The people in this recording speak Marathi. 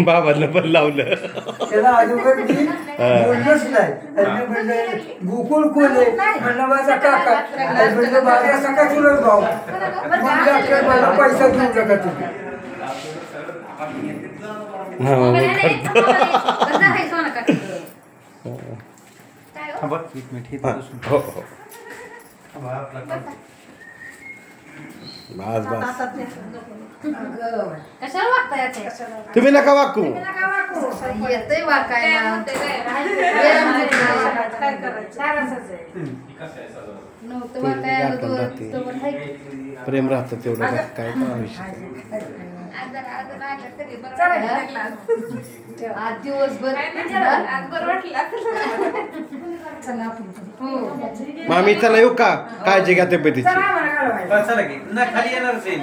बाबांना पण लावलं त्याला अजून मी बोललोच नाही. आणि म्हणलं गोकुळ कोण आहे म्हणलं माझा काका. आणि म्हणलं माझा सका चुलत भाऊ. मग डॉक्टर मला पैसा देऊ नका तुम्ही. हो हो बस बस कशाला वागताय तुम्ही नका वाकू येतंय वाकायला नव्हतं वाकायला प्रेम राहतं तेवढं काय आज दिवसभर मामी चला येऊ का काळजी घ्या तब्येतीची चला की ना खाली येणारच आहे.